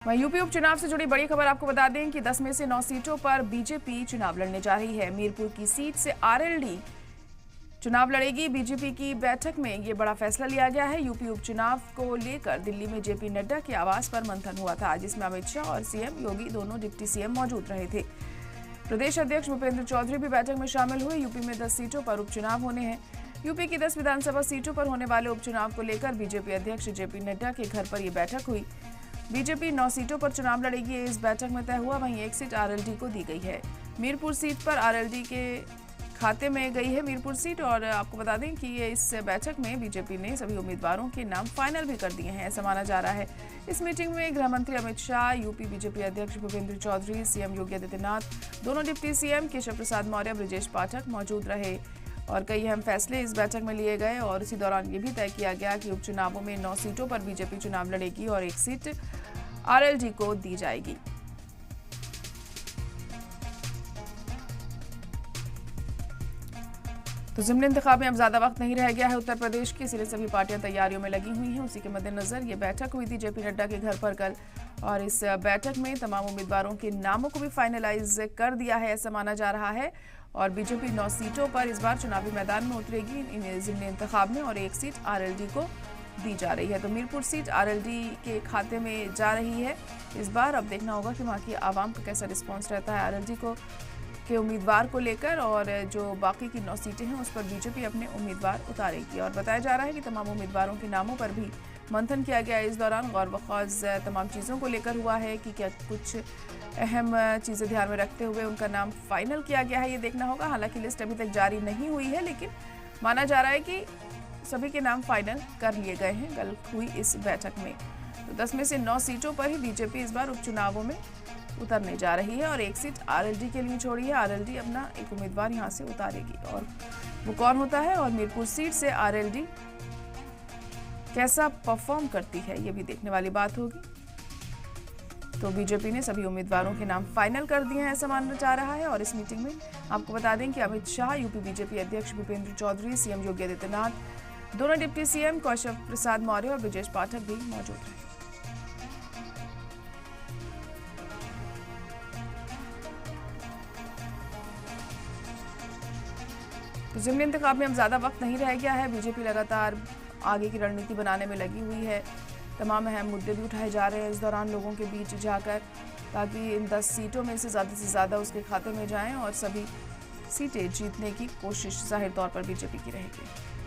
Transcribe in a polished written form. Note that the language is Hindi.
वहीं यूपी उपचुनाव से जुड़ी बड़ी खबर आपको बता दें कि 10 में से 9 सीटों पर बीजेपी चुनाव लड़ने जा रही है। मीरपुर की सीट से आरएलडी चुनाव लड़ेगी। बीजेपी की बैठक में ये बड़ा फैसला लिया गया है। यूपी उपचुनाव को लेकर दिल्ली में जेपी नड्डा के आवास पर मंथन हुआ था, जिसमें अमित शाह और सीएम योगी दोनों डिप्टी सीएम मौजूद रहे थे। प्रदेश अध्यक्ष भूपेंद्र चौधरी भी बैठक में शामिल हुए। यूपी में 10 सीटों पर उपचुनाव होने हैं। यूपी की 10 विधानसभा सीटों पर होने वाले उपचुनाव को लेकर बीजेपी अध्यक्ष जेपी नड्डा के घर पर यह बैठक हुई। बीजेपी 9 सीटों पर चुनाव लड़ेगी, इस बैठक में तय हुआ। वहीं एक सीट आरएलडी को दी गई है। मीरपुर सीट पर आरएलडी के खाते में गई है मीरपुर सीट। और आपको बता दें कि ये इस बैठक में बीजेपी ने सभी उम्मीदवारों के नाम फाइनल भी कर दिए हैं, ऐसा माना जा रहा है। इस मीटिंग में गृह मंत्री अमित शाह, यूपी बीजेपी अध्यक्ष भूपेंद्र चौधरी, सीएम योगी आदित्यनाथ, दोनों डिप्टी सीएम केशव प्रसाद मौर्य, ब्रजेश पाठक मौजूद रहे और कई अहम फैसले इस बैठक में लिए गए। और इसी दौरान ये भी तय किया गया कि उपचुनावों में 9 सीटों पर बीजेपी चुनाव लड़ेगी और एक सीट आरएलडी को दी जाएगी। तो ज़िमनी इंतखाब में अब ज्यादा वक्त नहीं रह गया है उत्तर प्रदेश की, इसलिए सभी पार्टियां तैयारियों में लगी हुई हैं। उसी के मद्देनजर ये बैठक हुई थी जेपी नड्डा के घर पर कल, और इस बैठक में तमाम उम्मीदवारों के नामों को भी फाइनलाइज कर दिया है, ऐसा माना जा रहा है। और बीजेपी 9 सीटों पर इस बार चुनावी मैदान में उतरेगी इन ज़िमनी इंतखाब में, और एक सीट आरएलडी को दी जा रही है। तो मीरपुर सीट आरएलडी के खाते में जा रही है इस बार। अब देखना होगा कि वहाँ की आवाम का कैसा रिस्पॉन्स रहता है आरएलडी को के उम्मीदवार को लेकर, और जो बाकी की 9 सीटें हैं उस पर बीजेपी अपने उम्मीदवार उतारेगी। और बताया जा रहा है कि तमाम उम्मीदवारों के नामों पर भी मंथन किया गया। इस दौरान गौर वखौज तमाम चीज़ों को लेकर हुआ है कि क्या कुछ अहम चीज़ें ध्यान में रखते हुए उनका नाम फाइनल किया गया है, ये देखना होगा। हालांकि लिस्ट अभी तक जारी नहीं हुई है, लेकिन माना जा रहा है कि सभी के नाम फाइनल कर लिए गए हैं कल हुई इस बैठक में। तो 10 में से 9 सीटों पर ही बीजेपी इस बार उपचुनावों में उतरने जा रही है, और एक सीट आरएलडी के लिए छोड़ी है। आरएलडी अपना एक उम्मीदवार यहां से उतारेगी, और वो कौन होता है और मीरपुर सीट से आरएलडी कैसा परफॉर्म करती है, ये भी देखने वाली बात होगी। तो बीजेपी ने सभी उम्मीदवारों के नाम फाइनल कर दिए हैं, ऐसा माना जा रहा है। और इस मीटिंग में आपको बता दें कि अमित शाह, यूपी बीजेपी अध्यक्ष भूपेंद्र चौधरी, सीएम योगी आदित्यनाथ, दोनों डिप्टी सीएम केशव प्रसाद मौर्य और ब्रजेश पाठक भी मौजूद रहे। तो ज़िमनी इंतखाब में अब ज्यादा वक्त नहीं रह गया है। बीजेपी लगातार आगे की रणनीति बनाने में लगी हुई है। तमाम अहम मुद्दे भी उठाए जा रहे हैं इस दौरान लोगों के बीच जाकर, ताकि इन 10 सीटों में से ज़्यादा उसके खाते में जाएं और सभी सीटें जीतने की कोशिश जाहिर तौर पर बीजेपी की रहेगी।